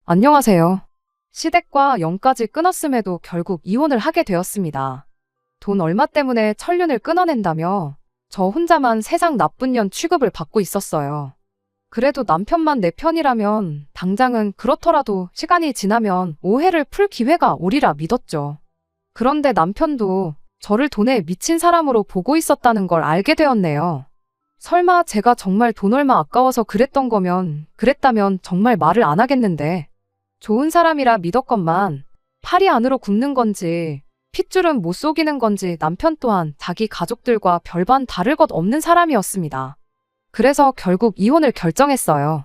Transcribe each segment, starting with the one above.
안녕하세요. 시댁과 연까지 끊었음에도 결국 이혼을 하게 되었습니다. 돈 얼마 때문에 천륜을 끊어낸다며 저 혼자만 세상 나쁜 년 취급을 받고 있었어요. 그래도 남편만 내 편이라면 당장은 그렇더라도 시간이 지나면 오해를 풀 기회가 오리라 믿었죠. 그런데 남편도 저를 돈에 미친 사람으로 보고 있었다는 걸 알게 되었네요. 설마 제가 정말 돈 얼마 아까워서 그랬다면 정말 말을 안 하겠는데. 좋은 사람이라 믿었건만 팔이 안으로 굽는 건지 핏줄은 못 속이는 건지 남편 또한 자기 가족들과 별반 다를 것 없는 사람이었습니다. 그래서 결국 이혼을 결정했어요.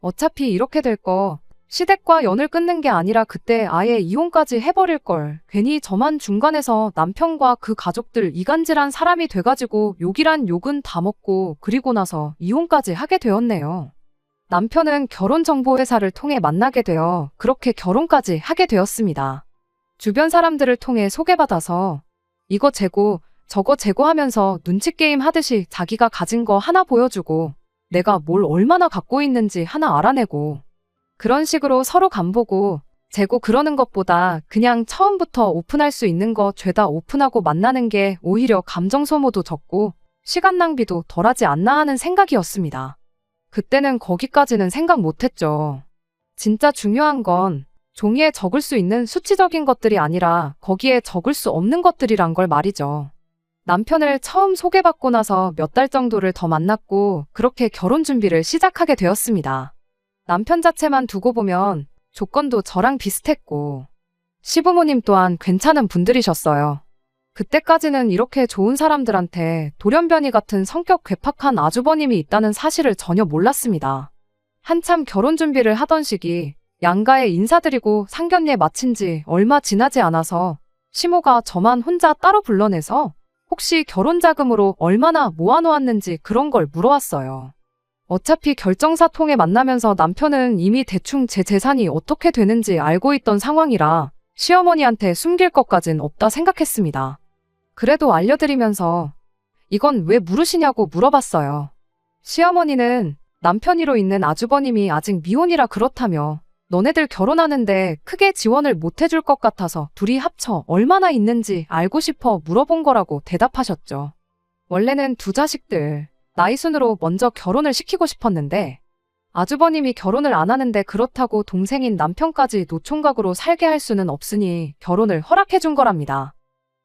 어차피 이렇게 될 거 시댁과 연을 끊는 게 아니라 그때 아예 이혼까지 해버릴 걸. 괜히 저만 중간에서 남편과 그 가족들 이간질한 사람이 돼가지고 욕이란 욕은 다 먹고 그리고 나서 이혼까지 하게 되었네요. 남편은 결혼정보회사를 통해 만나게 되어 그렇게 결혼까지 하게 되었습니다. 주변 사람들을 통해 소개받아서 이거 재고 저거 재고 하면서 눈치게임 하듯이 자기가 가진 거 하나 보여주고 내가 뭘 얼마나 갖고 있는지 하나 알아내고 그런 식으로 서로 간보고 재고 그러는 것보다 그냥 처음부터 오픈할 수 있는 거 죄다 오픈하고 만나는 게 오히려 감정 소모도 적고 시간 낭비도 덜하지 않나 하는 생각이었습니다. 그때는 거기까지는 생각 못했죠. 진짜 중요한 건 종이에 적을 수 있는 수치적인 것들이 아니라 거기에 적을 수 없는 것들이란 걸 말이죠. 남편을 처음 소개받고 나서 몇 달 정도를 더 만났고 그렇게 결혼 준비를 시작하게 되었습니다. 남편 자체만 두고 보면 조건도 저랑 비슷했고 시부모님 또한 괜찮은 분들이셨어요. 그때까지는 이렇게 좋은 사람들한테 돌연변이 같은 성격 괴팍한 아주버님이 있다는 사실을 전혀 몰랐습니다. 한참 결혼 준비를 하던 시기 양가에 인사드리고 상견례 마친 지 얼마 지나지 않아서 시모가 저만 혼자 따로 불러내서 혹시 결혼 자금으로 얼마나 모아놓았는지 그런 걸 물어왔어요. 어차피 결정사 통해 만나면서 남편은 이미 대충 제 재산이 어떻게 되는지 알고 있던 상황이라 시어머니한테 숨길 것까진 없다 생각했습니다. 그래도 알려드리면서 이건 왜 물으시냐고 물어봤어요. 시어머니는 남편이로 있는 아주버님이 아직 미혼이라 그렇다며 너네들 결혼하는데 크게 지원을 못 해줄 것 같아서 둘이 합쳐 얼마나 있는지 알고 싶어 물어본 거라고 대답하셨죠. 원래는 두 자식들 나이 순으로 먼저 결혼을 시키고 싶었는데 아주버님이 결혼을 안 하는데 그렇다고 동생인 남편까지 노총각으로 살게 할 수는 없으니 결혼을 허락해 준 거랍니다.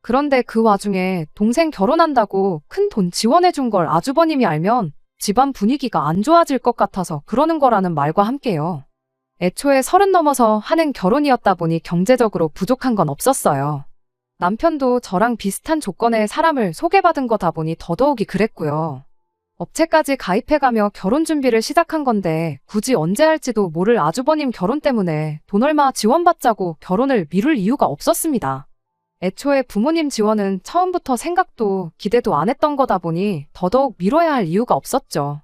그런데 그 와중에 동생 결혼한다고 큰 돈 지원해 준 걸 아주버님이 알면 집안 분위기가 안 좋아질 것 같아서 그러는 거라는 말과 함께요. 애초에 30 넘어서 하는 결혼이었다 보니 경제적으로 부족한 건 없었어요. 남편도 저랑 비슷한 조건의 사람을 소개받은 거다 보니 더더욱이 그랬고요. 업체까지 가입해가며 결혼 준비를 시작한 건데 굳이 언제 할지도 모를 아주버님 결혼 때문에 돈 얼마 지원받자고 결혼을 미룰 이유가 없었습니다. 애초에 부모님 지원은 처음부터 생각도 기대도 안 했던 거다 보니 더더욱 미뤄야 할 이유가 없었죠.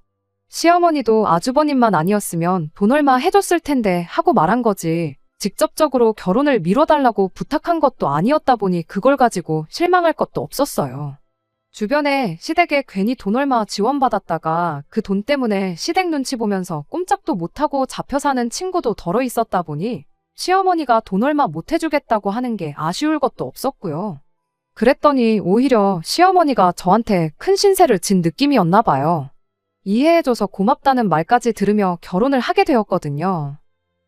시어머니도 아주버님만 아니었으면 돈 얼마 해줬을 텐데 하고 말한 거지 직접적으로 결혼을 미뤄달라고 부탁한 것도 아니었다 보니 그걸 가지고 실망할 것도 없었어요. 주변에 시댁에 괜히 돈 얼마 지원받았다가 그 돈 때문에 시댁 눈치 보면서 꼼짝도 못하고 잡혀 사는 친구도 덜어 있었다 보니 시어머니가 돈 얼마 못 해주겠다고 하는 게 아쉬울 것도 없었고요. 그랬더니 오히려 시어머니가 저한테 큰 신세를 진 느낌이었나 봐요. 이해해줘서 고맙다는 말까지 들으며 결혼을 하게 되었거든요.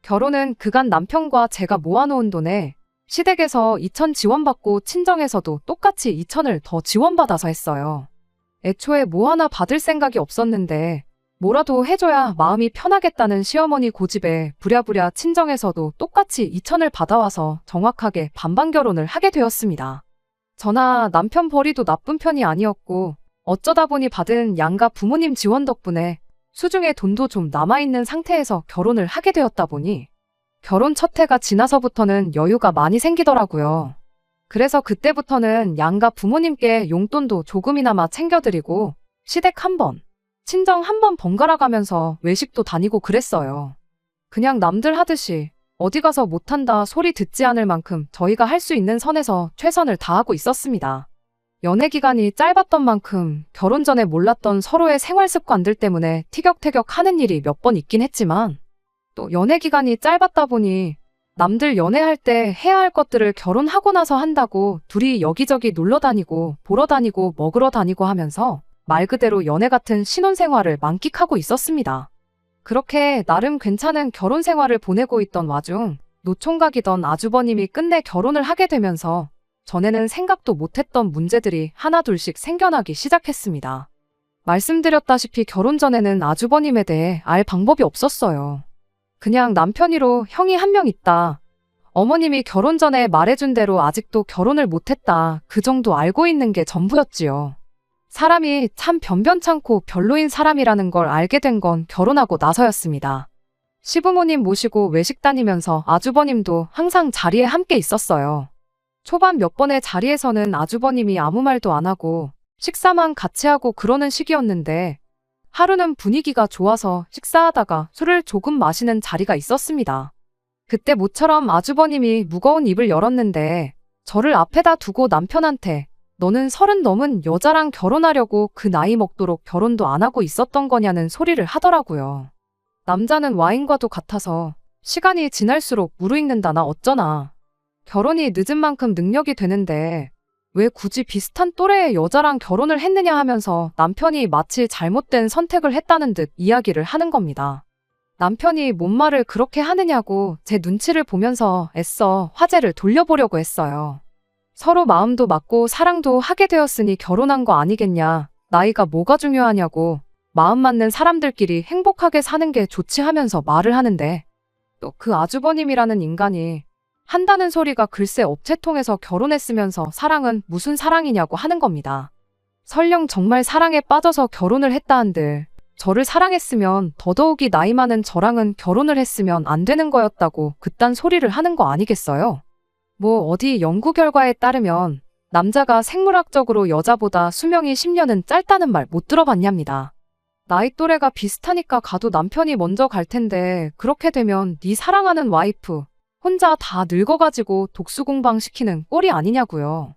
결혼은 그간 남편과 제가 모아놓은 돈에 시댁에서 2,000 지원받고 친정에서도 똑같이 2,000을 더 지원받아서 했어요. 애초에 뭐 하나 받을 생각이 없었는데 뭐라도 해줘야 마음이 편하겠다는 시어머니 고집에 부랴부랴 친정에서도 똑같이 2,000을 받아와서 정확하게 반반 결혼을 하게 되었습니다. 저나 남편 벌이도 나쁜 편이 아니었고 어쩌다 보니 받은 양가 부모님 지원 덕분에 수중에 돈도 좀 남아있는 상태에서 결혼을 하게 되었다 보니 결혼 첫 해가 지나서부터는 여유가 많이 생기더라고요. 그래서 그때부터는 양가 부모님께 용돈도 조금이나마 챙겨드리고 시댁 한 번, 친정 한 번 번갈아 가면서 외식도 다니고 그랬어요. 그냥 남들 하듯이 어디 가서 못한다 소리 듣지 않을 만큼 저희가 할 수 있는 선에서 최선을 다하고 있었습니다. 연애 기간이 짧았던 만큼 결혼 전에 몰랐던 서로의 생활 습관들 때문에 티격태격 하는 일이 몇 번 있긴 했지만 또 연애 기간이 짧았다 보니 남들 연애할 때 해야 할 것들을 결혼하고 나서 한다고 둘이 여기저기 놀러 다니고 보러 다니고 먹으러 다니고 하면서 말 그대로 연애 같은 신혼생활을 만끽하고 있었습니다. 그렇게 나름 괜찮은 결혼 생활을 보내고 있던 와중 노총각이던 아주버님이 끝내 결혼을 하게 되면서 전에는 생각도 못했던 문제들이 하나둘씩 생겨나기 시작했습니다. 말씀드렸다시피 결혼 전에는 아주버님에 대해 알 방법이 없었어요. 그냥 남편이로 형이 한 명 있다. 어머님이 결혼 전에 말해준 대로 아직도 결혼을 못했다. 그 정도 알고 있는 게 전부였지요. 사람이 참 변변찮고 별로인 사람이라는 걸 알게 된 건 결혼하고 나서였습니다. 시부모님 모시고 외식 다니면서 아주버님도 항상 자리에 함께 있었어요. 초반 몇 번의 자리에서는 아주버님이 아무 말도 안 하고 식사만 같이 하고 그러는 시기였는데 하루는 분위기가 좋아서 식사하다가 술을 조금 마시는 자리가 있었습니다. 그때 모처럼 아주버님이 무거운 입을 열었는데 저를 앞에다 두고 남편한테 너는 30 넘은 여자랑 결혼하려고 그 나이 먹도록 결혼도 안 하고 있었던 거냐는 소리를 하더라고요. 남자는 와인과도 같아서 시간이 지날수록 무르익는다나 어쩌나. 결혼이 늦은 만큼 능력이 되는데 왜 굳이 비슷한 또래의 여자랑 결혼을 했느냐 하면서 남편이 마치 잘못된 선택을 했다는 듯 이야기를 하는 겁니다. 남편이 뭔 말을 그렇게 하느냐고 제 눈치를 보면서 애써 화제를 돌려보려고 했어요. 서로 마음도 맞고 사랑도 하게 되었으니 결혼한 거 아니겠냐. 나이가 뭐가 중요하냐고. 마음 맞는 사람들끼리 행복하게 사는 게 좋지 하면서 말을 하는데 또 그 아주버님이라는 인간이 한다는 소리가 글쎄 업체 통해서 결혼했으면서 사랑은 무슨 사랑이냐고 하는 겁니다. 설령 정말 사랑에 빠져서 결혼을 했다 한들 저를 사랑했으면 더더욱이 나이 많은 저랑은 결혼을 했으면 안 되는 거였다고 그딴 소리를 하는 거 아니겠어요? 뭐 어디 연구 결과에 따르면 남자가 생물학적으로 여자보다 수명이 10년은 짧다는 말 못 들어봤냐입니다. 나이 또래가 비슷하니까 가도 남편이 먼저 갈 텐데 그렇게 되면 네 사랑하는 와이프 혼자 다 늙어가지고 독수공방 시키는 꼴이 아니냐고요.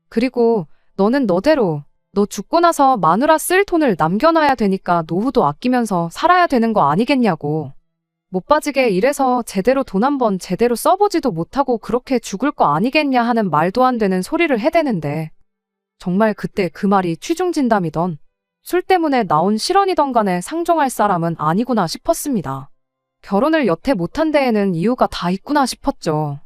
그리고 너는 너대로 너 죽고 나서 마누라 쓸 돈을 남겨놔야 되니까 노후도 아끼면서 살아야 되는 거 아니겠냐고. 못 빠지게 일해서 제대로 돈 한 번 제대로 써보지도 못하고 그렇게 죽을 거 아니겠냐 하는 말도 안 되는 소리를 해대는데 정말 그때 그 말이 취중진담이던 술 때문에 나온 실언이던 간에 상종할 사람은 아니구나 싶었습니다. 결혼을 여태 못한 데에는 이유가 다 있구나 싶었죠.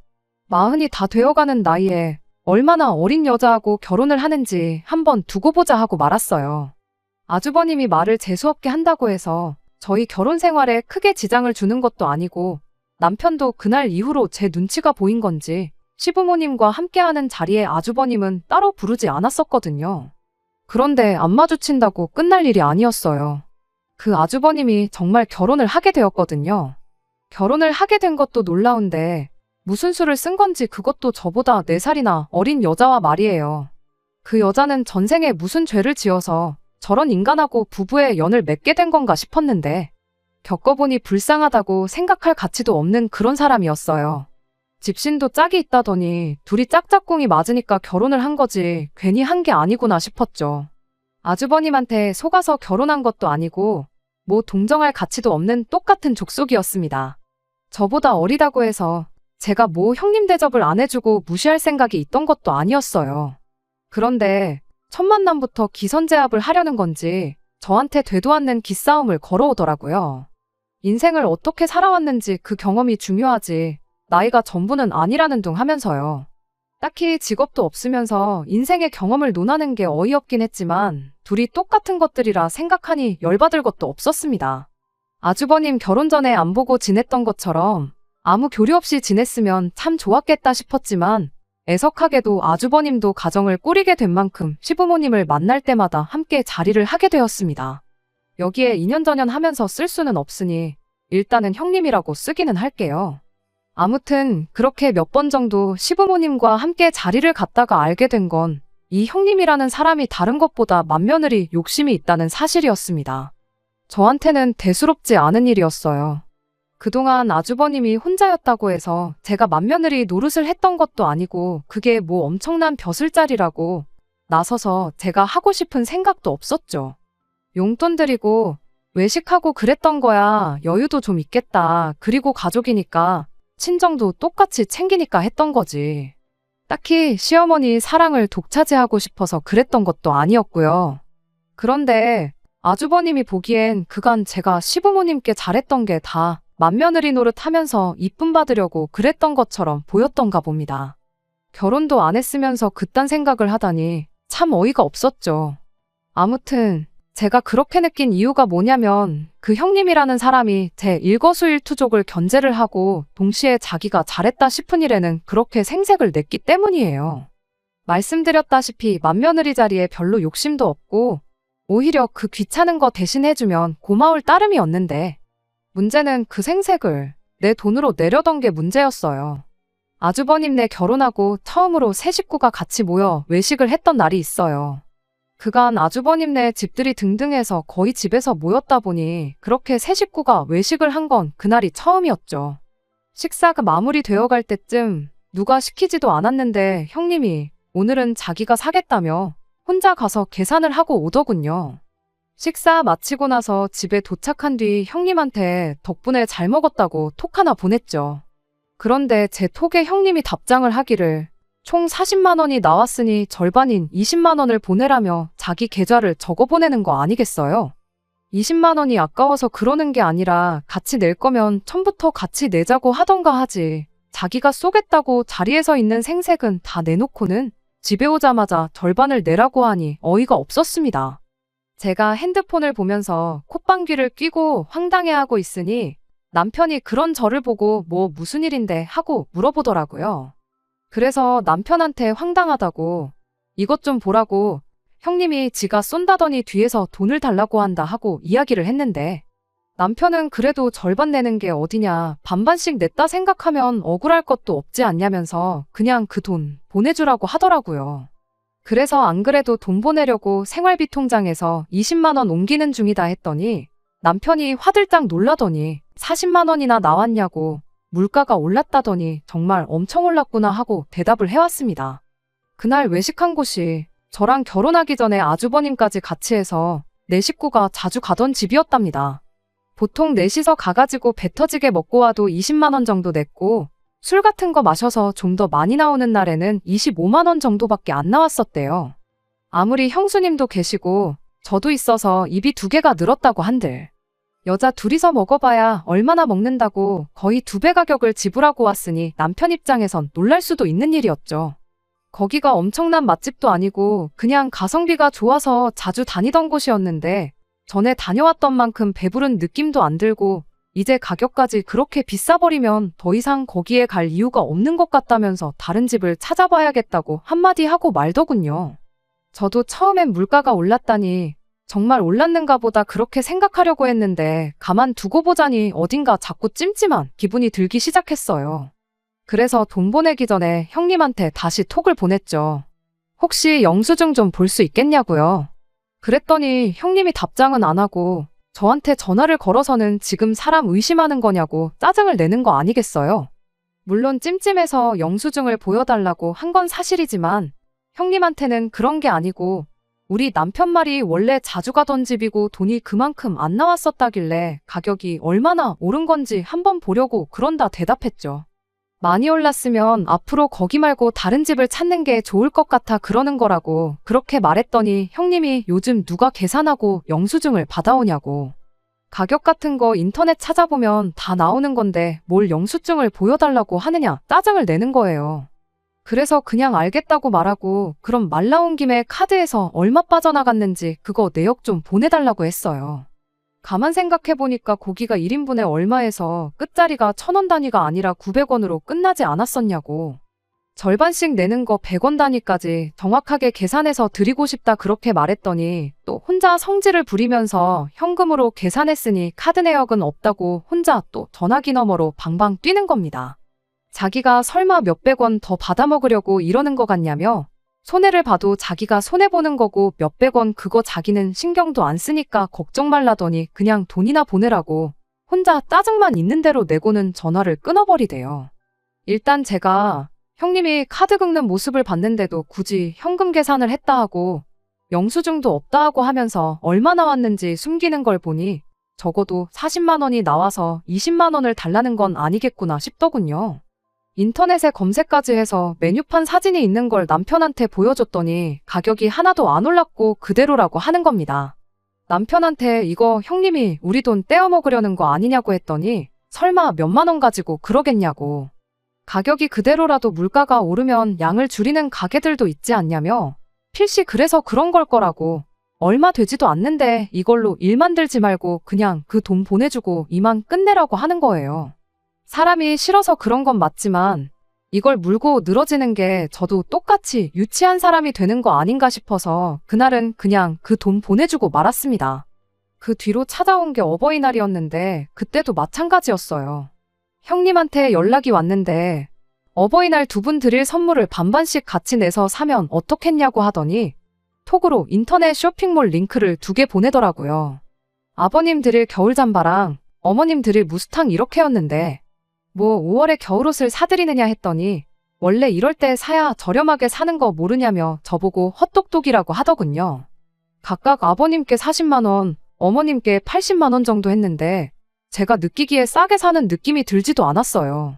40이 다 되어가는 나이에 얼마나 어린 여자하고 결혼을 하는지 한번 두고 보자 하고 말았어요. 아주버님이 말을 재수없게 한다고 해서 저희 결혼 생활에 크게 지장을 주는 것도 아니고 남편도 그날 이후로 제 눈치가 보인 건지 시부모님과 함께하는 자리에 아주버님은 따로 부르지 않았었거든요. 그런데 안 마주친다고 끝날 일이 아니었어요. 그 아주버님이 정말 결혼을 하게 되었거든요. 결혼을 하게 된 것도 놀라운데 무슨 수를 쓴 건지 그것도 저보다 4살이나 어린 여자와 말이에요. 그 여자는 전생에 무슨 죄를 지어서 저런 인간하고 부부의 연을 맺게 된 건가 싶었는데 겪어보니 불쌍하다고 생각할 가치도 없는 그런 사람이었어요. 집신도 짝이 있다더니 둘이 짝짝꿍이 맞으니까 결혼을 한 거지 괜히 한 게 아니구나 싶었죠. 아주버님한테 속아서 결혼한 것도 아니고 뭐 동정할 가치도 없는 똑같은 족속이었습니다. 저보다 어리다고 해서 제가 뭐 형님 대접을 안 해주고 무시할 생각이 있던 것도 아니었어요. 그런데 첫 만남부터 기선제압을 하려는 건지 저한테 되도 않는 기싸움을 걸어오더라고요. 인생을 어떻게 살아왔는지 그 경험이 중요하지 나이가 전부는 아니라는 둥 하면서요. 딱히 직업도 없으면서 인생의 경험을 논하는 게 어이없긴 했지만 둘이 똑같은 것들이라 생각하니 열받을 것도 없었습니다. 아주버님 결혼 전에 안 보고 지냈던 것처럼 아무 교류 없이 지냈으면 참 좋았겠다 싶었지만 애석하게도 아주버님도 가정을 꾸리게 된 만큼 시부모님을 만날 때마다 함께 자리를 하게 되었습니다. 여기에 인연전연 하면서 쓸 수는 없으니 일단은 형님이라고 쓰기는 할게요. 아무튼 그렇게 몇 번 정도 시부모님과 함께 자리를 갖다가 알게 된 건 이 형님이라는 사람이 다른 것보다 맏며느리 욕심이 있다는 사실이었습니다. 저한테는 대수롭지 않은 일이었어요. 그동안 아주버님이 혼자였다고 해서 제가 맏며느리 노릇을 했던 것도 아니고 그게 뭐 엄청난 벼슬자리라고 나서서 제가 하고 싶은 생각도 없었죠. 용돈 드리고 외식하고 그랬던 거야. 여유도 좀 있겠다. 그리고 가족이니까 친정도 똑같이 챙기니까 했던 거지. 딱히 시어머니 사랑을 독차지하고 싶어서 그랬던 것도 아니었고요. 그런데 아주버님이 보기엔 그간 제가 시부모님께 잘했던 게 다 맏며느리 노릇하면서 이쁨 받으려고 그랬던 것처럼 보였던가 봅니다. 결혼도 안 했으면서 그딴 생각을 하다니 참 어이가 없었죠. 아무튼 제가 그렇게 느낀 이유가 뭐냐면 그 형님이라는 사람이 제 일거수일투족을 견제를 하고 동시에 자기가 잘했다 싶은 일에는 그렇게 생색을 냈기 때문이에요. 말씀드렸다시피 맏며느리 자리에 별로 욕심도 없고 오히려 그 귀찮은 거 대신 해주면 고마울 따름이었는데 문제는 그 생색을 내 돈으로 내려던 게 문제였어요. 아주버님네 결혼하고 처음으로 세 식구가 같이 모여 외식을 했던 날이 있어요. 그간 아주버님네 집들이 등등해서 거의 집에서 모였다 보니 그렇게 세 식구가 외식을 한 건 그날이 처음이었죠. 식사가 마무리되어 갈 때쯤 누가 시키지도 않았는데 형님이 오늘은 자기가 사겠다며 혼자 가서 계산을 하고 오더군요. 식사 마치고 나서 집에 도착한 뒤 형님한테 덕분에 잘 먹었다고 톡 하나 보냈죠. 그런데 제 톡에 형님이 답장을 하기를 총 40만 원이 나왔으니 절반인 20만 원을 보내라며 자기 계좌를 적어 보내는 거 아니겠어요? 20만 원이 아까워서 그러는 게 아니라 같이 낼 거면 처음부터 같이 내자고 하던가 하지. 자기가 쏘겠다고 자리에서 있는 생색은 다 내놓고는 집에 오자마자 절반을 내라고 하니 어이가 없었습니다. 제가 핸드폰을 보면서 콧방귀를 뀌고 황당해하고 있으니 남편이 그런 저를 보고 뭐 무슨 일인데 하고 물어보더라고요. 그래서 남편한테 황당하다고 이것 좀 보라고 형님이 지가 쏜다더니 뒤에서 돈을 달라고 한다 하고 이야기를 했는데 남편은 그래도 절반 내는 게 어디냐 반반씩 냈다 생각하면 억울할 것도 없지 않냐면서 그냥 그 돈 보내주라고 하더라고요. 그래서 안 그래도 돈 보내려고 생활비 통장에서 20만 원 옮기는 중이다 했더니 남편이 화들짝 놀라더니 40만 원이나 나왔냐고 물가가 올랐다더니 정말 엄청 올랐구나 하고 대답을 해왔습니다. 그날 외식한 곳이 저랑 결혼하기 전에 아주버님까지 같이 해서 네 식구가 자주 가던 집이었답니다. 보통 넷이서 가가지고 배 터지게 먹고 와도 20만 원 정도 냈고 술 같은 거 마셔서 좀 더 많이 나오는 날에는 25만 원 정도밖에 안 나왔었대요. 아무리 형수님도 계시고 저도 있어서 입이 두 개가 늘었다고 한들 여자 둘이서 먹어봐야 얼마나 먹는다고 거의 2배 가격을 지불하고 왔으니 남편 입장에선 놀랄 수도 있는 일이었죠. 거기가 엄청난 맛집도 아니고 그냥 가성비가 좋아서 자주 다니던 곳이었는데 전에 다녀왔던 만큼 배부른 느낌도 안 들고 이제 가격까지 그렇게 비싸버리면 더 이상 거기에 갈 이유가 없는 것 같다면서 다른 집을 찾아봐야겠다고 한마디 하고 말더군요. 저도 처음엔 물가가 올랐다니 정말 올랐는가 보다 그렇게 생각하려고 했는데 가만 두고 보자니 어딘가 자꾸 찜찜한 기분이 들기 시작했어요. 그래서 돈 보내기 전에 형님한테 다시 톡을 보냈죠. 혹시 영수증 좀 볼 수 있겠냐고요. 그랬더니 형님이 답장은 안 하고 저한테 전화를 걸어서는 지금 사람 의심하는 거냐고 짜증을 내는 거 아니겠어요? 물론 찜찜해서 영수증을 보여달라고 한 건 사실이지만 형님한테는 그런 게 아니고 우리 남편 말이 원래 자주 가던 집이고 돈이 그만큼 안 나왔었다길래 가격이 얼마나 오른 건지 한번 보려고 그런다 대답했죠. 많이 올랐으면 앞으로 거기 말고 다른 집을 찾는 게 좋을 것 같아 그러는 거라고 그렇게 말했더니 형님이 요즘 누가 계산하고 영수증을 받아오냐고. 가격 같은 거 인터넷 찾아보면 다 나오는 건데 뭘 영수증을 보여달라고 하느냐 짜증을 내는 거예요. 그래서 그냥 알겠다고 말하고 그럼 말 나온 김에 카드에서 얼마 빠져나갔는지 그거 내역 좀 보내달라고 했어요. 가만 생각해보니까 고기가 1인분에 얼마에서 끝자리가 1,000원 단위가 아니라 900원으로 끝나지 않았었냐고. 절반씩 내는 거 100원 단위까지 정확하게 계산해서 드리고 싶다 그렇게 말했더니 또 혼자 성질을 부리면서 현금으로 계산했으니 카드 내역은 없다고 혼자 또 전화기 너머로 방방 뛰는 겁니다. 자기가 설마 몇백 원 더 받아먹으려고 이러는 것 같냐며 손해를 봐도 자기가 손해보는 거고 몇백 원 그거 자기는 신경도 안 쓰니까 걱정 말라더니 그냥 돈이나 보내라고 혼자 짜증만 있는 대로 내고는 전화를 끊어버리대요. 일단 제가 형님이 카드 긁는 모습을 봤는데도 굳이 현금 계산을 했다 하고 영수증도 없다 하고 하면서 얼마 나왔는지 숨기는 걸 보니 적어도 40만 원이 나와서 20만 원을 달라는 건 아니겠구나 싶더군요. 인터넷에 검색까지 해서 메뉴판 사진이 있는 걸 남편한테 보여줬더니 가격이 하나도 안 올랐고 그대로라고 하는 겁니다. 남편한테 이거 형님이 우리 돈 떼어먹으려는 거 아니냐고 했더니 설마 몇만 원 가지고 그러겠냐고. 가격이 그대로라도 물가가 오르면 양을 줄이는 가게들도 있지 않냐며 필시 그래서 그런 걸 거라고. 얼마 되지도 않는데 이걸로 일 만들지 말고 그냥 그 돈 보내주고 이만 끝내라고 하는 거예요. 사람이 싫어서 그런 건 맞지만 이걸 물고 늘어지는 게 저도 똑같이 유치한 사람이 되는 거 아닌가 싶어서 그날은 그냥 그 돈 보내주고 말았습니다. 그 뒤로 찾아온 게 어버이날이었는데 그때도 마찬가지였어요. 형님한테 연락이 왔는데 어버이날 두 분 드릴 선물을 반반씩 같이 내서 사면 어떻겠냐고 하더니 톡으로 인터넷 쇼핑몰 링크를 2개 보내더라고요. 아버님 드릴 겨울 잠바랑 어머님 드릴 무스탕 이렇게였는데 뭐 5월에 겨울옷을 사드리느냐 했더니 원래 이럴 때 사야 저렴하게 사는 거 모르냐며 저보고 헛똑똑이라고 하더군요. 각각 아버님께 40만 원, 어머님께 80만 원 정도 했는데 제가 느끼기에 싸게 사는 느낌이 들지도 않았어요.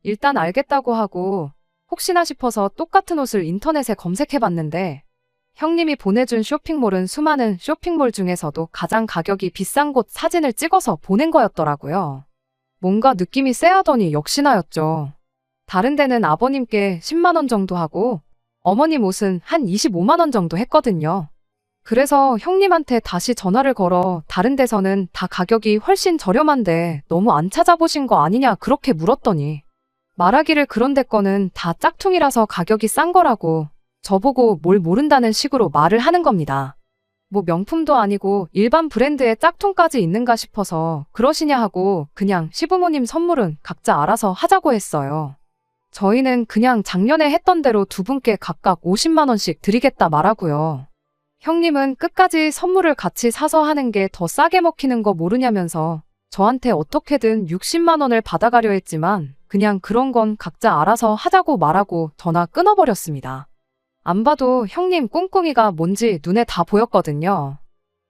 일단 알겠다고 하고 혹시나 싶어서 똑같은 옷을 인터넷에 검색해봤는데 형님이 보내준 쇼핑몰은 수많은 쇼핑몰 중에서도 가장 가격이 비싼 곳 사진을 찍어서 보낸 거였더라고요. 뭔가 느낌이 쎄하더니 역시나였죠. 다른 데는 아버님께 10만 원 정도 하고 어머님 옷은 한 25만 원 정도 했거든요. 그래서 형님한테 다시 전화를 걸어 다른 데서는 다 가격이 훨씬 저렴한데 너무 안 찾아보신 거 아니냐 그렇게 물었더니 말하기를 그런 데 거는 다 짝퉁이라서 가격이 싼 거라고 저보고 뭘 모른다는 식으로 말을 하는 겁니다. 뭐 명품도 아니고 일반 브랜드의 짝퉁까지 있는가 싶어서 그러시냐 하고 그냥 시부모님 선물은 각자 알아서 하자고 했어요. 저희는 그냥 작년에 했던 대로 두 분께 각각 50만 원씩 드리겠다 말하고요. 형님은 끝까지 선물을 같이 사서 하는 게 더 싸게 먹히는 거 모르냐면서 저한테 어떻게든 60만 원을 받아가려 했지만 그냥 그런 건 각자 알아서 하자고 말하고 전화 끊어버렸습니다. 안 봐도 형님 꿍꿍이가 뭔지 눈에 다 보였거든요.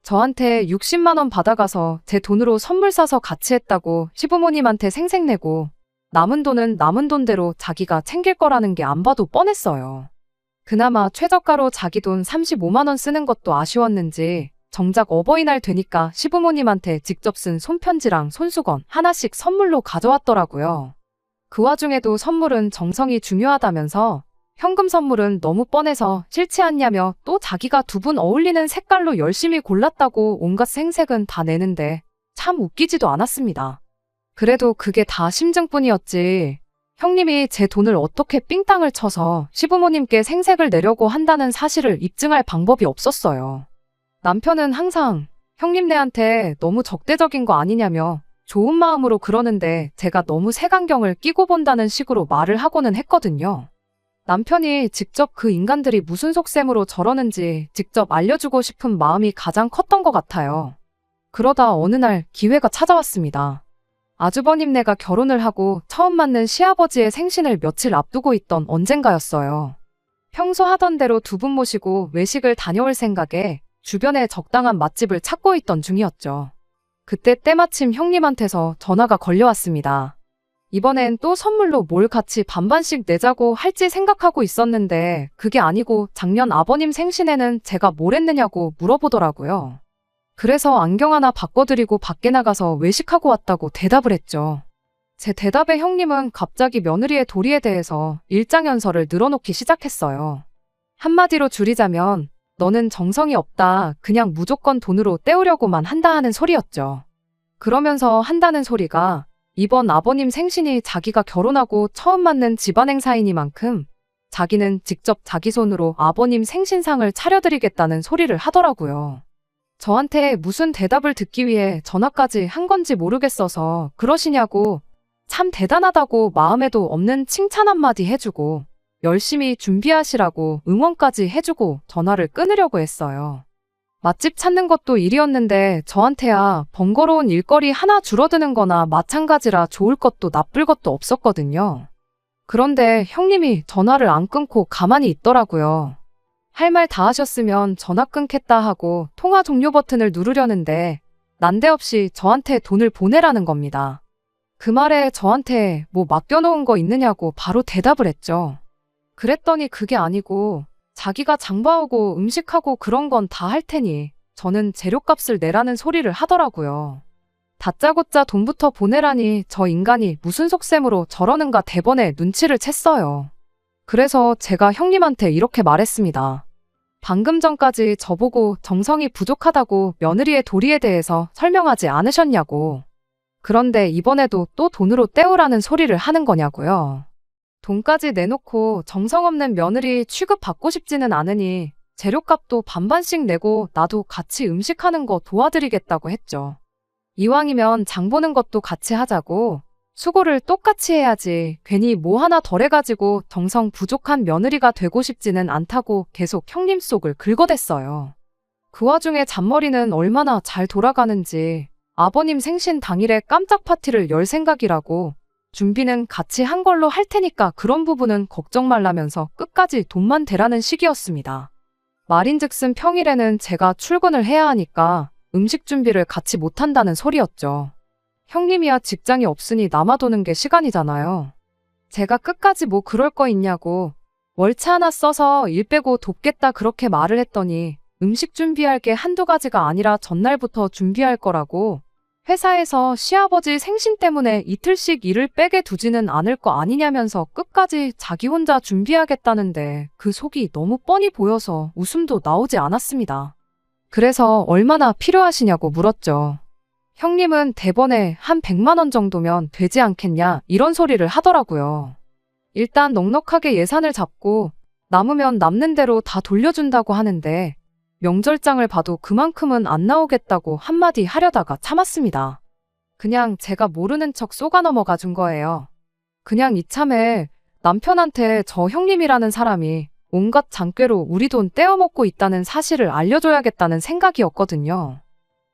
저한테 60만 원 받아가서 제 돈으로 선물 사서 같이 했다고 시부모님한테 생색내고 남은 돈은 남은 돈대로 자기가 챙길 거라는 게 안 봐도 뻔했어요. 그나마 최저가로 자기 돈 35만 원 쓰는 것도 아쉬웠는지 정작 어버이날 되니까 시부모님한테 직접 쓴 손편지랑 손수건 하나씩 선물로 가져왔더라고요. 그 와중에도 선물은 정성이 중요하다면서 현금 선물은 너무 뻔해서 싫지 않냐며 또 자기가 두 분 어울리는 색깔로 열심히 골랐다고 온갖 생색은 다 내는데 참 웃기지도 않았습니다. 그래도 그게 다 심증뿐이었지. 형님이 제 돈을 어떻게 삥땅을 쳐서 시부모님께 생색을 내려고 한다는 사실을 입증할 방법이 없었어요. 남편은 항상 형님네한테 너무 적대적인 거 아니냐며 좋은 마음으로 그러는데 제가 너무 색안경을 끼고 본다는 식으로 말을 하고는 했거든요. 남편이 직접 그 인간들이 무슨 속셈으로 저러는지 직접 알려주고 싶은 마음이 가장 컸던 것 같아요. 그러다 어느 날 기회가 찾아왔습니다. 아주버님네가 결혼을 하고 처음 맞는 시아버지의 생신을 며칠 앞두고 있던 언젠가였어요. 평소 하던 대로 두 분 모시고 외식을 다녀올 생각에 주변에 적당한 맛집을 찾고 있던 중이었죠. 그때 때마침 형님한테서 전화가 걸려왔습니다. 이번엔 또 선물로 뭘 같이 반반씩 내자고 할지 생각하고 있었는데 그게 아니고 작년 아버님 생신에는 제가 뭘 했느냐고 물어보더라고요. 그래서 안경 하나 바꿔드리고 밖에 나가서 외식하고 왔다고 대답을 했죠. 제 대답에 형님은 갑자기 며느리의 도리에 대해서 일장연설을 늘어놓기 시작했어요. 한마디로 줄이자면 너는 정성이 없다. 그냥 무조건 돈으로 때우려고만 한다 하는 소리였죠. 그러면서 한다는 소리가 이번 아버님 생신이 자기가 결혼하고 처음 맞는 집안 행사이니만큼 자기는 직접 자기 손으로 아버님 생신상을 차려드리겠다는 소리를 하더라고요. 저한테 무슨 대답을 듣기 위해 전화까지 한 건지 모르겠어서 그러시냐고 참 대단하다고 마음에도 없는 칭찬 한마디 해주고 열심히 준비하시라고 응원까지 해주고 전화를 끊으려고 했어요. 맛집 찾는 것도 일이었는데 저한테야 번거로운 일거리 하나 줄어드는 거나 마찬가지라 좋을 것도 나쁠 것도 없었거든요. 그런데 형님이 전화를 안 끊고 가만히 있더라고요. 할 말 다 하셨으면 전화 끊겠다 하고 통화 종료 버튼을 누르려는데 난데없이 저한테 돈을 보내라는 겁니다. 그 말에 저한테 뭐 맡겨놓은 거 있느냐고 바로 대답을 했죠. 그랬더니 그게 아니고 자기가 장 봐오고 음식하고 그런 건 다 할 테니 저는 재료값을 내라는 소리를 하더라고요. 다짜고짜 돈부터 보내라니 저 인간이 무슨 속셈으로 저러는가 대번에 눈치를 챘어요. 그래서 제가 형님한테 이렇게 말했습니다. 방금 전까지 저보고 정성이 부족하다고 며느리의 도리에 대해서 설명하지 않으셨냐고. 그런데 이번에도 또 돈으로 때우라는 소리를 하는 거냐고요. 돈까지 내놓고 정성 없는 며느리 취급받고 싶지는 않으니 재료값도 반반씩 내고 나도 같이 음식하는 거 도와드리겠다고 했죠. 이왕이면 장 보는 것도 같이 하자고, 수고를 똑같이 해야지 괜히 뭐 하나 덜 해가지고 정성 부족한 며느리가 되고 싶지는 않다고 계속 형님 속을 긁어댔어요. 그 와중에 잔머리는 얼마나 잘 돌아가는지 아버님 생신 당일에 깜짝 파티를 열 생각이라고, 준비는 같이 한 걸로 할 테니까 그런 부분은 걱정 말라면서 끝까지 돈만 대라는 식이었습니다. 말인즉슨 평일에는 제가 출근을 해야 하니까 음식 준비를 같이 못한다는 소리였죠. 형님이야 직장이 없으니 남아도는 게 시간이잖아요. 제가 끝까지 뭐 그럴 거 있냐고 월차 하나 써서 일 빼고 돕겠다 그렇게 말을 했더니 음식 준비할 게 한두 가지가 아니라 전날부터 준비할 거라고, 회사에서 시아버지 생신 때문에 이틀씩 일을 빼게 두지는 않을 거 아니냐면서 끝까지 자기 혼자 준비하겠다는데 그 속이 너무 뻔히 보여서 웃음도 나오지 않았습니다. 그래서 얼마나 필요하시냐고 물었죠. 형님은 대번에 한 100만 원 정도면 되지 않겠냐 이런 소리를 하더라고요. 일단 넉넉하게 예산을 잡고 남으면 남는 대로 다 돌려준다고 하는데 명절장을 봐도 그만큼은 안 나오겠다고 한마디 하려다가 참았습니다. 그냥 제가 모르는 척 쏘가 넘어가 준 거예요. 그냥 이참에 남편한테 저 형님이라는 사람이 온갖 장꾀로 우리 돈 떼어먹고 있다는 사실을 알려줘야겠다는 생각이었거든요.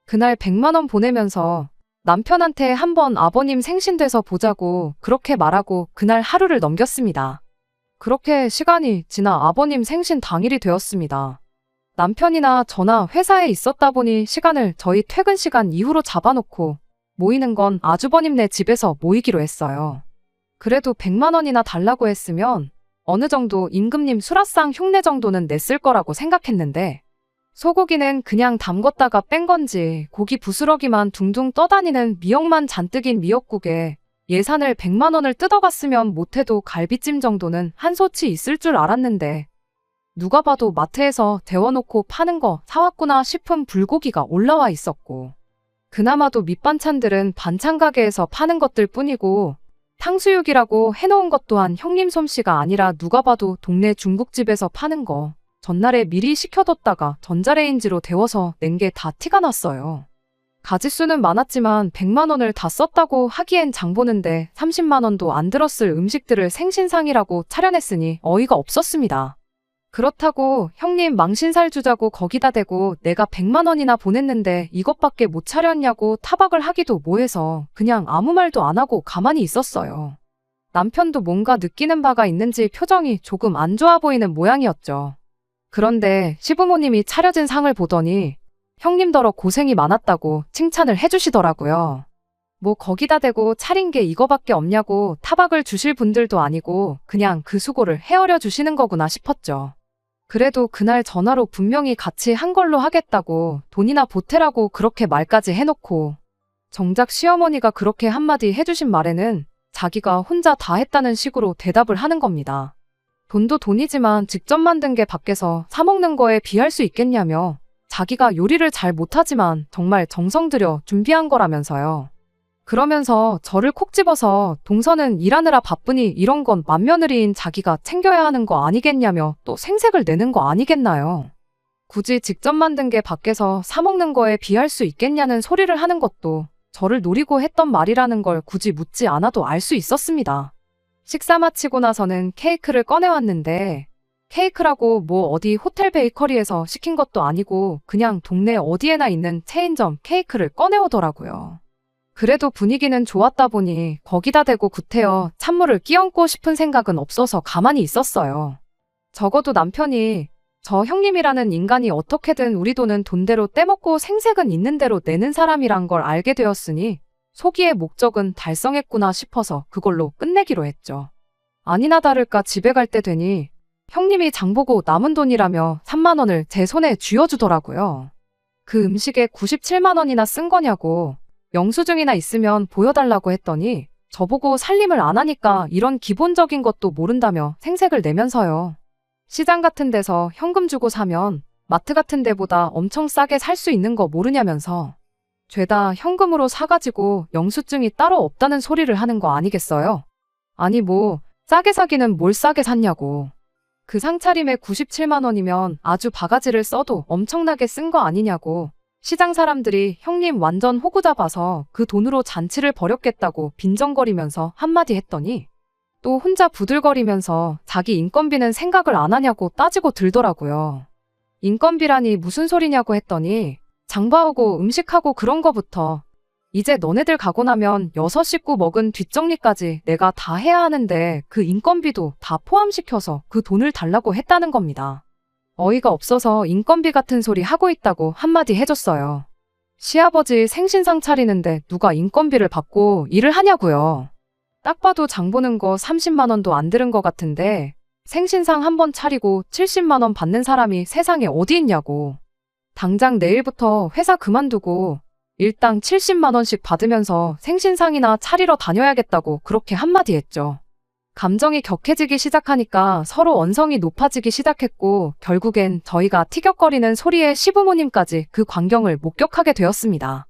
그날 100만 원 보내면서 남편한테 한번 아버님 생신 돼서 보자고 그렇게 말하고 그날 하루를 넘겼습니다. 그렇게 시간이 지나 아버님 생신 당일이 되었습니다. 남편이나 저나 회사에 있었다 보니 시간을 저희 퇴근 시간 이후로 잡아놓고 모이는 건 아주버님네 집에서 모이기로 했어요. 그래도 100만 원이나 달라고 했으면 어느 정도 임금님 수라상 흉내 정도는 냈을 거라고 생각했는데 소고기는 그냥 담궜다가 뺀 건지 고기 부스러기만 둥둥 떠다니는 미역만 잔뜩인 미역국에 예산을 100만 원을 뜯어갔으면 못해도 갈비찜 정도는 한 소치 있을 줄 알았는데 누가 봐도 마트에서 데워놓고 파는 거 사왔구나 싶은 불고기가 올라와 있었고, 그나마도 밑반찬들은 반찬 가게에서 파는 것들 뿐이고 탕수육이라고 해놓은 것 또한 형님 솜씨가 아니라 누가 봐도 동네 중국집에서 파는 거 전날에 미리 식혀뒀다가 전자레인지로 데워서 낸 게 다 티가 났어요. 가짓수는 많았지만 100만 원을 다 썼다고 하기엔 장 보는데 30만 원도 안 들었을 음식들을 생신상이라고 차려냈으니 어이가 없었습니다. 그렇다고 형님 망신살 주자고 거기다 대고 내가 100만 원이나 보냈는데 이것밖에 못 차렸냐고 타박을 하기도 뭐해서 그냥 아무 말도 안 하고 가만히 있었어요. 남편도 뭔가 느끼는 바가 있는지 표정이 조금 안 좋아 보이는 모양이었죠. 그런데 시부모님이 차려진 상을 보더니 형님더러 고생이 많았다고 칭찬을 해주시더라고요. 뭐 거기다 대고 차린 게 이거밖에 없냐고 타박을 주실 분들도 아니고 그냥 그 수고를 헤아려 주시는 거구나 싶었죠. 그래도 그날 전화로 분명히 같이 한 걸로 하겠다고 돈이나 보태라고 그렇게 말까지 해놓고 정작 시어머니가 그렇게 한마디 해주신 말에는 자기가 혼자 다 했다는 식으로 대답을 하는 겁니다. 돈도 돈이지만 직접 만든 게 밖에서 사 먹는 거에 비할 수 있겠냐며 자기가 요리를 잘 못하지만 정말 정성 들여 준비한 거라면서요. 그러면서 저를 콕 집어서 동서는 일하느라 바쁘니 이런 건 맏며느리인 자기가 챙겨야 하는 거 아니겠냐며 또 생색을 내는 거 아니겠나요. 굳이 직접 만든 게 밖에서 사 먹는 거에 비할 수 있겠냐는 소리를 하는 것도 저를 노리고 했던 말이라는 걸 굳이 묻지 않아도 알 수 있었습니다. 식사 마치고 나서는 케이크를 꺼내왔는데 케이크라고 뭐 어디 호텔 베이커리에서 시킨 것도 아니고 그냥 동네 어디에나 있는 체인점 케이크를 꺼내오더라고요. 그래도 분위기는 좋았다 보니 거기다 대고 구태여 찬물을 끼얹고 싶은 생각은 없어서 가만히 있었어요. 적어도 남편이 저 형님이라는 인간이 어떻게든 우리 돈은 돈대로 떼먹고 생색은 있는 대로 내는 사람이란 걸 알게 되었으니 소기의 목적은 달성했구나 싶어서 그걸로 끝내기로 했죠. 아니나 다를까 집에 갈 때 되니 형님이 장보고 남은 돈이라며 3만 원을 제 손에 쥐어주더라고요. 그 음식에 97만 원이나 쓴 거냐고 영수증이나 있으면 보여달라고 했더니 저보고 살림을 안 하니까 이런 기본적인 것도 모른다며 생색을 내면서요. 시장 같은 데서 현금 주고 사면 마트 같은 데보다 엄청 싸게 살 수 있는 거 모르냐면서 죄다 현금으로 사가지고 영수증이 따로 없다는 소리를 하는 거 아니겠어요? 아니 뭐 싸게 사기는 뭘 싸게 샀냐고. 그 상차림에 97만 원이면 아주 바가지를 써도 엄청나게 쓴 거 아니냐고. 시장 사람들이 형님 완전 호구 잡아서 그 돈으로 잔치를 벌였겠다고 빈정거리면서 한마디 했더니 또 혼자 부들거리면서 자기 인건비는 생각을 안 하냐고 따지고 들더라고요. 인건비라니 무슨 소리냐고 했더니 장봐오고 음식하고 그런 거부터 이제 너네들 가고 나면 6식구 먹은 뒷정리까지 내가 다 해야 하는데 그 인건비도 다 포함시켜서 그 돈을 달라고 했다는 겁니다. 어이가 없어서 인건비 같은 소리 하고 있다고 한마디 해줬어요. 시아버지 생신상 차리는데 누가 인건비를 받고 일을 하냐고요. 딱 봐도 장 보는 거 30만 원도 안 들은 것 같은데 생신상 한 번 차리고 70만 원 받는 사람이 세상에 어디 있냐고. 당장 내일부터 회사 그만두고 일당 70만 원씩 받으면서 생신상이나 차리러 다녀야겠다고 그렇게 한마디 했죠. 감정이 격해지기 시작하니까 서로 언성이 높아지기 시작했고 결국엔 저희가 티격거리는 소리에 시부모님까지 그 광경을 목격하게 되었습니다.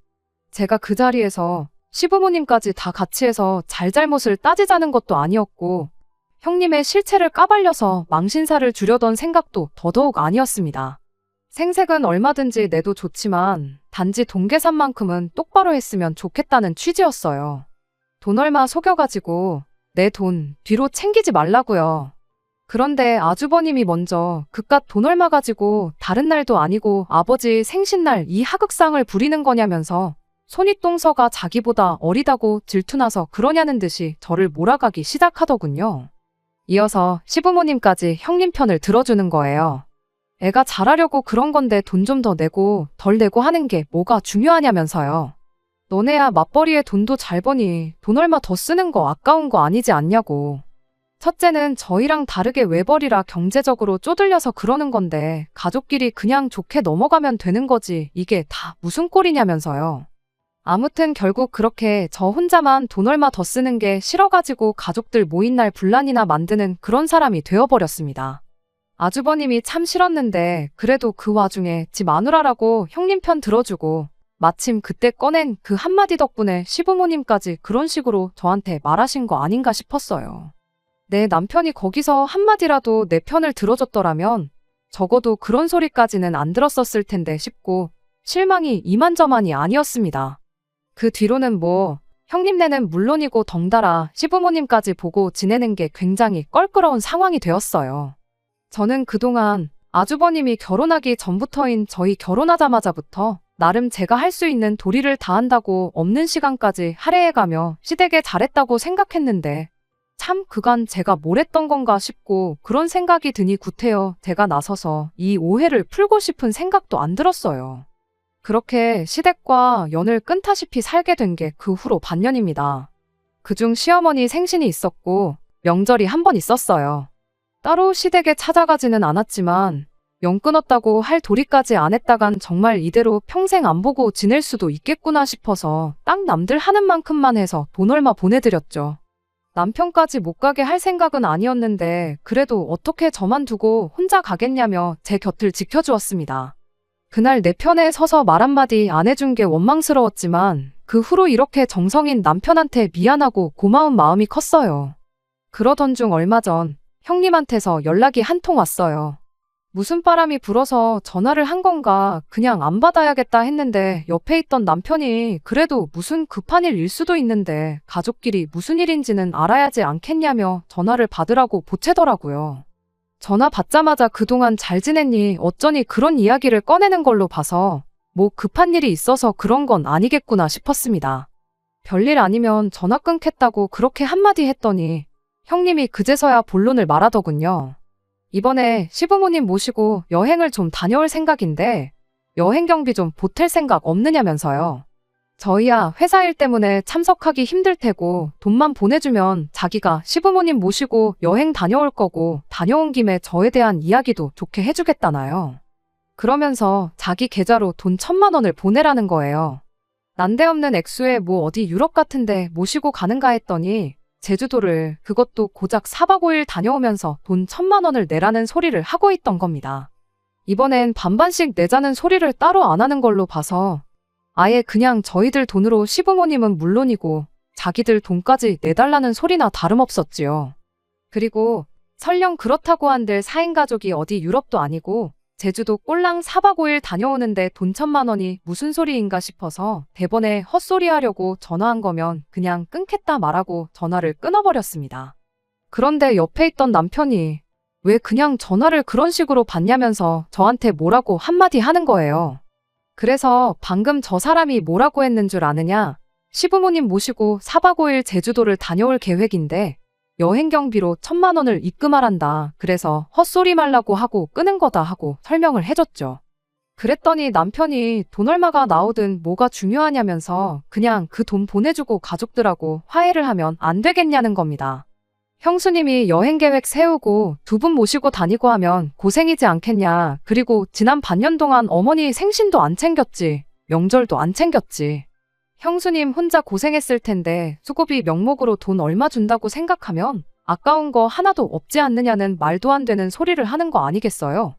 제가 그 자리에서 시부모님까지 다 같이 해서 잘잘못을 따지자는 것도 아니었고 형님의 실체를 까발려서 망신사를 주려던 생각도 더더욱 아니었습니다. 생색은 얼마든지 내도 좋지만 단지 돈 계산만큼은 똑바로 했으면 좋겠다는 취지였어요. 돈 얼마 속여가지고 내 돈 뒤로 챙기지 말라고요. 그런데 아주버님이 먼저 그깟 돈 얼마 가지고 다른 날도 아니고 아버지 생신날 이 하극상을 부리는 거냐면서 손윗동서가 자기보다 어리다고 질투나서 그러냐는 듯이 저를 몰아가기 시작하더군요. 이어서 시부모님까지 형님 편을 들어주는 거예요. 애가 잘하려고 그런 건데 돈 좀 더 내고 덜 내고 하는 게 뭐가 중요하냐면서요. 너네야 맞벌이에 돈도 잘 버니 돈 얼마 더 쓰는 거 아까운 거 아니지 않냐고. 첫째는 저희랑 다르게 외벌이라 경제적으로 쪼들려서 그러는 건데 가족끼리 그냥 좋게 넘어가면 되는 거지 이게 다 무슨 꼴이냐면서요. 아무튼 결국 그렇게 저 혼자만 돈 얼마 더 쓰는 게 싫어가지고 가족들 모인 날 분란이나 만드는 그런 사람이 되어버렸습니다. 아주버님이 참 싫었는데 그래도 그 와중에 지 마누라라고 형님 편 들어주고 마침 그때 꺼낸 그 한마디 덕분에 시부모님까지 그런 식으로 저한테 말하신 거 아닌가 싶었어요. 내 남편이 거기서 한마디라도 내 편을 들어줬더라면 적어도 그런 소리까지는 안 들었었을 텐데 싶고 실망이 이만저만이 아니었습니다. 그 뒤로는 뭐 형님네는 물론이고 덩달아 시부모님까지 보고 지내는 게 굉장히 껄끄러운 상황이 되었어요. 저는 그동안 아주버님이 결혼하기 전부터인 저희 결혼하자마자부터 나름 제가 할 수 있는 도리를 다한다고 없는 시간까지 할애해가며 시댁에 잘했다고 생각했는데 참 그간 제가 뭘 했던 건가 싶고 그런 생각이 드니 구태여 제가 나서서 이 오해를 풀고 싶은 생각도 안 들었어요. 그렇게 시댁과 연을 끊다시피 살게 된 게 그 후로 반년입니다. 그중 시어머니 생신이 있었고 명절이 한 번 있었어요. 따로 시댁에 찾아가지는 않았지만 연 끊었다고 할 도리까지 안 했다간 정말 이대로 평생 안 보고 지낼 수도 있겠구나 싶어서 딱 남들 하는 만큼만 해서 돈 얼마 보내드렸죠. 남편까지 못 가게 할 생각은 아니었는데 그래도 어떻게 저만 두고 혼자 가겠냐며 제 곁을 지켜주었습니다. 그날 내 편에 서서 말 한마디 안 해준 게 원망스러웠지만 그 후로 이렇게 정성인 남편한테 미안하고 고마운 마음이 컸어요. 그러던 중 얼마 전 형님한테서 연락이 한 통 왔어요. 무슨 바람이 불어서 전화를 한 건가 그냥 안 받아야겠다 했는데 옆에 있던 남편이 그래도 무슨 급한 일일 수도 있는데 가족끼리 무슨 일인지는 알아야지 않겠냐며 전화를 받으라고 보채더라고요. 전화 받자마자 그동안 잘 지냈니 어쩌니 그런 이야기를 꺼내는 걸로 봐서 뭐 급한 일이 있어서 그런 건 아니겠구나 싶었습니다. 별일 아니면 전화 끊겠다고 그렇게 한마디 했더니 형님이 그제서야 본론을 말하더군요. 이번에 시부모님 모시고 여행을 좀 다녀올 생각인데 여행 경비 좀 보탤 생각 없느냐면서요. 저희야 회사 일 때문에 참석하기 힘들 테고 돈만 보내주면 자기가 시부모님 모시고 여행 다녀올 거고 다녀온 김에 저에 대한 이야기도 좋게 해주겠다나요. 그러면서 자기 계좌로 돈 1,000만 원을 보내라는 거예요. 난데없는 액수에 뭐 어디 유럽 같은데 모시고 가는가 했더니 제주도를 그것도 고작 4박 5일 다녀오면서 돈 1,000만 원을 내라는 소리를 하고 있던 겁니다. 이번엔 반반씩 내자는 소리를 따로 안 하는 걸로 봐서 아예 그냥 저희들 돈으로 시부모님은 물론이고 자기들 돈까지 내달라는 소리나 다름없었지요. 그리고 설령 그렇다고 한들 4인 가족이 어디 유럽도 아니고 제주도 꼴랑 4박 5일 다녀오는데 돈 1,000만 원이 무슨 소리인가 싶어서 대번에 헛소리 하려고 전화한 거면 그냥 끊겠다 말하고 전화를 끊어버렸습니다. 그런데 옆에 있던 남편이 왜 그냥 전화를 그런 식으로 받냐면서 저한테 뭐라고 한마디 하는 거예요. 그래서 방금 저 사람이 뭐라고 했는 줄 아느냐? 시부모님 모시고 4박 5일 제주도를 다녀올 계획인데 여행 경비로 1,000만 원을 입금하란다. 그래서 헛소리 말라고 하고 끄는 거다 하고 설명을 해줬죠. 그랬더니 남편이 돈 얼마가 나오든 뭐가 중요하냐면서 그냥 그 돈 보내주고 가족들하고 화해를 하면 안 되겠냐는 겁니다. 형수님이 여행 계획 세우고 2분 모시고 다니고 하면 고생이지 않겠냐. 그리고 지난 반년 동안 어머니 생신도 안 챙겼지. 명절도 안 챙겼지. 형수님 혼자 고생했을 텐데 수고비 명목으로 돈 얼마 준다고 생각하면 아까운 거 하나도 없지 않느냐는 말도 안 되는 소리를 하는 거 아니겠어요?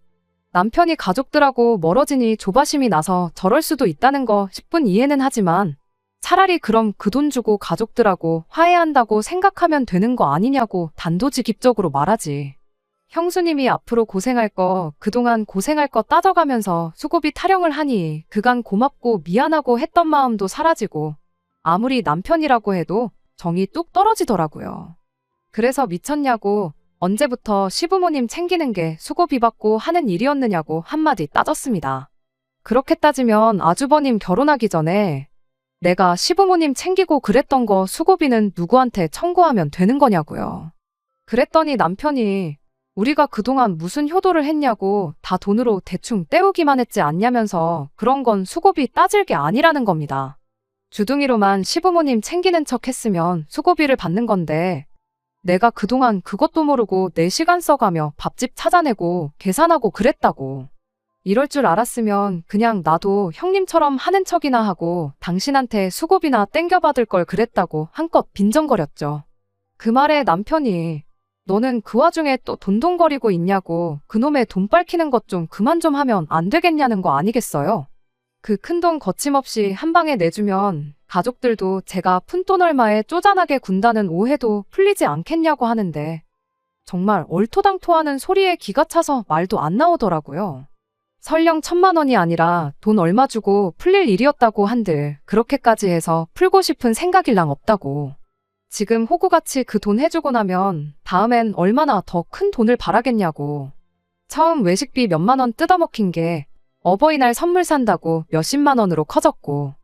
남편이 가족들하고 멀어지니 조바심이 나서 저럴 수도 있다는 거 10분 이해는 하지만 차라리 그럼 그 돈 주고 가족들하고 화해한다고 생각하면 되는 거 아니냐고 단도직입적으로 말하지. 형수님이 앞으로 고생할 거, 그동안 고생할 거 따져가면서 수고비 타령을 하니 그간 고맙고 미안하고 했던 마음도 사라지고 아무리 남편이라고 해도 정이 뚝 떨어지더라고요. 그래서 미쳤냐고 언제부터 시부모님 챙기는 게 수고비 받고 하는 일이었느냐고 한마디 따졌습니다. 그렇게 따지면 아주버님 결혼하기 전에 내가 시부모님 챙기고 그랬던 거 수고비는 누구한테 청구하면 되는 거냐고요. 그랬더니 남편이 우리가 그동안 무슨 효도를 했냐고 다 돈으로 대충 때우기만 했지 않냐면서 그런 건 수고비 따질 게 아니라는 겁니다. 주둥이로만 시부모님 챙기는 척 했으면 수고비를 받는 건데 내가 그동안 그것도 모르고 내 시간 써가며 밥집 찾아내고 계산하고 그랬다고. 이럴 줄 알았으면 그냥 나도 형님처럼 하는 척이나 하고 당신한테 수고비나 땡겨받을 걸 그랬다고 한껏 빈정거렸죠. 그 말에 남편이 너는 그 와중에 또 돈돈거리고 있냐고 그놈의 돈 빨키는 것 좀 그만 좀 하면 안 되겠냐는 거 아니겠어요? 그 큰돈 거침없이 한 방에 내주면 가족들도 제가 푼돈 얼마에 쪼잔하게 군다는 오해도 풀리지 않겠냐고 하는데 정말 얼토당토하는 소리에 기가 차서 말도 안 나오더라고요. 설령 1,000만 원이 아니라 돈 얼마 주고 풀릴 일이었다고 한들 그렇게까지 해서 풀고 싶은 생각일랑 없다고. 지금 호구같이 그 돈 해주고 나면 다음엔 얼마나 더 큰 돈을 바라겠냐고. 처음 외식비 몇만 원 뜯어먹힌 게 어버이날 선물 산다고 몇십만 원으로 커졌고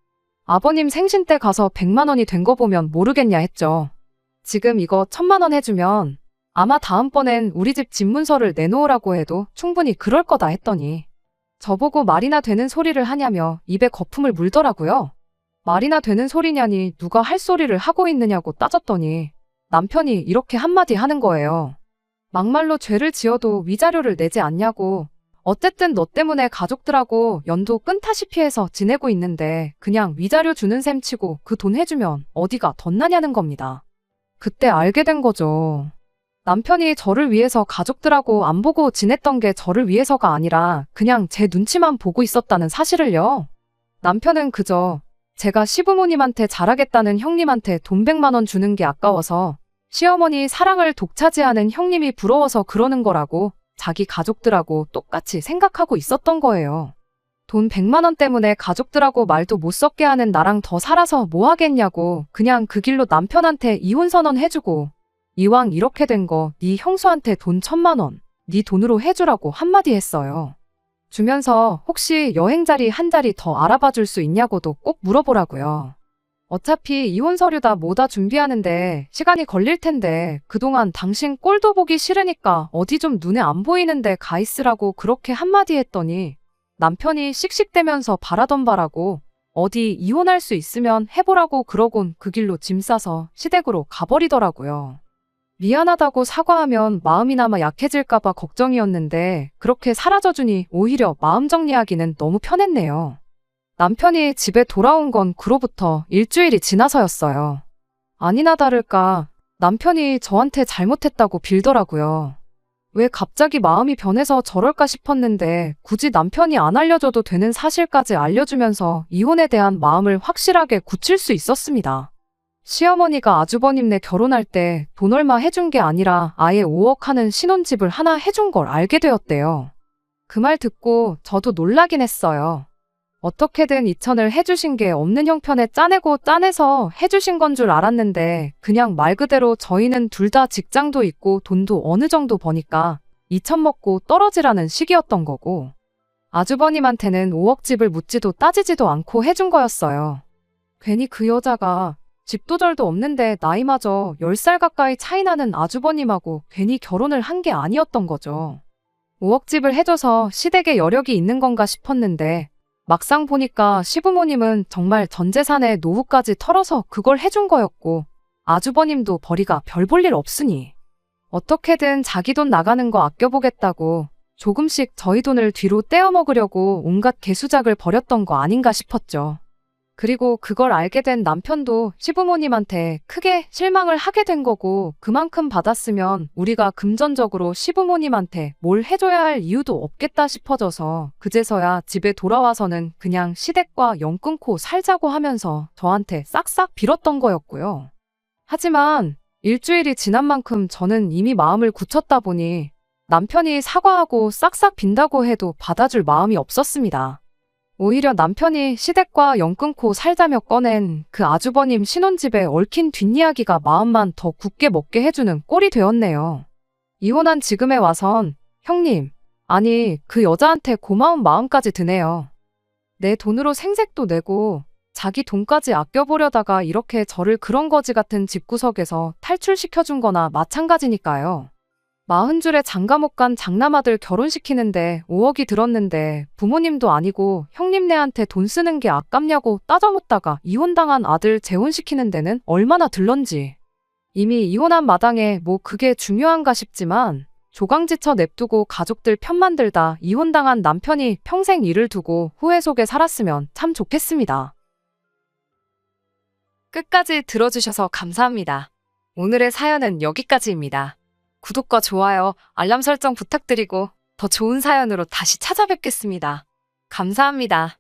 아버님 생신 때 가서 100만 원이 된 거 보면 모르겠냐 했죠. 지금 이거 1,000만 원 해주면 아마 다음번엔 우리 집 집문서를 내놓으라고 해도 충분히 그럴 거다 했더니 저보고 말이나 되는 소리를 하냐며 입에 거품을 물더라고요. 말이나 되는 소리냐니 누가 할 소리를 하고 있느냐고 따졌더니 남편이 이렇게 한마디 하는 거예요. 막말로 죄를 지어도 위자료를 내지 않냐고. 어쨌든 너 때문에 가족들하고 연도 끈타시피 해서 지내고 있는데 그냥 위자료 주는 셈 치고 그 돈 해주면 어디가 덧나냐는 겁니다. 그때 알게 된 거죠. 남편이 저를 위해서 가족들하고 안 보고 지냈던 게 저를 위해서가 아니라 그냥 제 눈치만 보고 있었다는 사실을요. 남편은 그저 제가 시부모님한테 잘하겠다는 형님한테 돈 100만 원 주는 게 아까워서 시어머니 사랑을 독차지하는 형님이 부러워서 그러는 거라고 자기 가족들하고 똑같이 생각하고 있었던 거예요. 돈 100만 원 때문에 가족들하고 말도 못 섞게 하는 나랑 더 살아서 뭐 하겠냐고 그냥 그 길로 남편한테 이혼 선언 해주고 이왕 이렇게 된 거 네 형수한테 돈 1,000만 원 네 돈으로 해주라고 한마디 했어요. 주면서 혹시 여행 자리 한 자리 더 알아봐 줄 수 있냐고도 꼭 물어보라고요. 어차피 이혼 서류 다 뭐다 준비하는데 시간이 걸릴 텐데 그동안 당신 꼴도 보기 싫으니까 어디 좀 눈에 안 보이는데 가 있으라고 그렇게 한마디 했더니 남편이 씩씩대면서 바라던 바라고 어디 이혼할 수 있으면 해보라고 그러곤 그 길로 짐 싸서 시댁으로 가버리더라고요. 미안하다고 사과하면 마음이나마 약해질까봐 걱정이었는데 그렇게 사라져주니 오히려 마음 정리하기는 너무 편했네요. 남편이 집에 돌아온 건 그로부터 일주일이 지나서였어요. 아니나 다를까 남편이 저한테 잘못했다고 빌더라고요. 왜 갑자기 마음이 변해서 저럴까 싶었는데 굳이 남편이 안 알려줘도 되는 사실까지 알려주면서 이혼에 대한 마음을 확실하게 굳힐 수 있었습니다. 시어머니가 아주버님네 결혼할 때 돈 얼마 해준 게 아니라 아예 5억 하는 신혼집을 하나 해준 걸 알게 되었대요. 그 말 듣고 저도 놀라긴 했어요. 어떻게든 2천을 해주신 게 없는 형편에 짜내고 짜내서 해주신 건 줄 알았는데 그냥 말 그대로 저희는 둘 다 직장도 있고 돈도 어느 정도 버니까 2천 먹고 떨어지라는 식이었던 거고 아주버님한테는 5억 집을 묻지도 따지지도 않고 해준 거였어요. 괜히 그 여자가 집도 절도 없는데 나이마저 10살 가까이 차이 나는 아주버님하고 괜히 결혼을 한 게 아니었던 거죠. 5억 집을 해줘서 시댁에 여력이 있는 건가 싶었는데 막상 보니까 시부모님은 정말 전 재산에 노후까지 털어서 그걸 해준 거였고 아주버님도 벌이가 별 볼 일 없으니 어떻게든 자기 돈 나가는 거 아껴보겠다고 조금씩 저희 돈을 뒤로 떼어 먹으려고 온갖 개수작을 벌였던 거 아닌가 싶었죠. 그리고 그걸 알게 된 남편도 시부모님한테 크게 실망을 하게 된 거고 그만큼 받았으면 우리가 금전적으로 시부모님한테 뭘 해줘야 할 이유도 없겠다 싶어져서 그제서야 집에 돌아와서는 그냥 시댁과 연 끊고 살자고 하면서 저한테 싹싹 빌었던 거였고요. 하지만 일주일이 지난 만큼 저는 이미 마음을 굳혔다 보니 남편이 사과하고 싹싹 빈다고 해도 받아줄 마음이 없었습니다. 오히려 남편이 시댁과 연 끊고 살자며 꺼낸 그 아주버님 신혼집에 얽힌 뒷이야기가 마음만 더 굳게 먹게 해주는 꼴이 되었네요. 이혼한 지금에 와선 형님, 아니 그 여자한테 고마운 마음까지 드네요. 내 돈으로 생색도 내고 자기 돈까지 아껴보려다가 이렇게 저를 그런 거지 같은 집구석에서 탈출시켜준 거나 마찬가지니까요. 40줄에 장가 못 간 장남아들 결혼시키는데 5억이 들었는데 부모님도 아니고 형님네한테 돈 쓰는 게 아깝냐고 따져묻다가 이혼당한 아들 재혼시키는 데는 얼마나 들런지. 이미 이혼한 마당에 뭐 그게 중요한가 싶지만 조강지쳐 냅두고 가족들 편만 들다 이혼당한 남편이 평생 일을 두고 후회 속에 살았으면 참 좋겠습니다. 끝까지 들어주셔서 감사합니다. 오늘의 사연은 여기까지입니다. 구독과 좋아요, 알람 설정 부탁드리고 더 좋은 사연으로 다시 찾아뵙겠습니다. 감사합니다.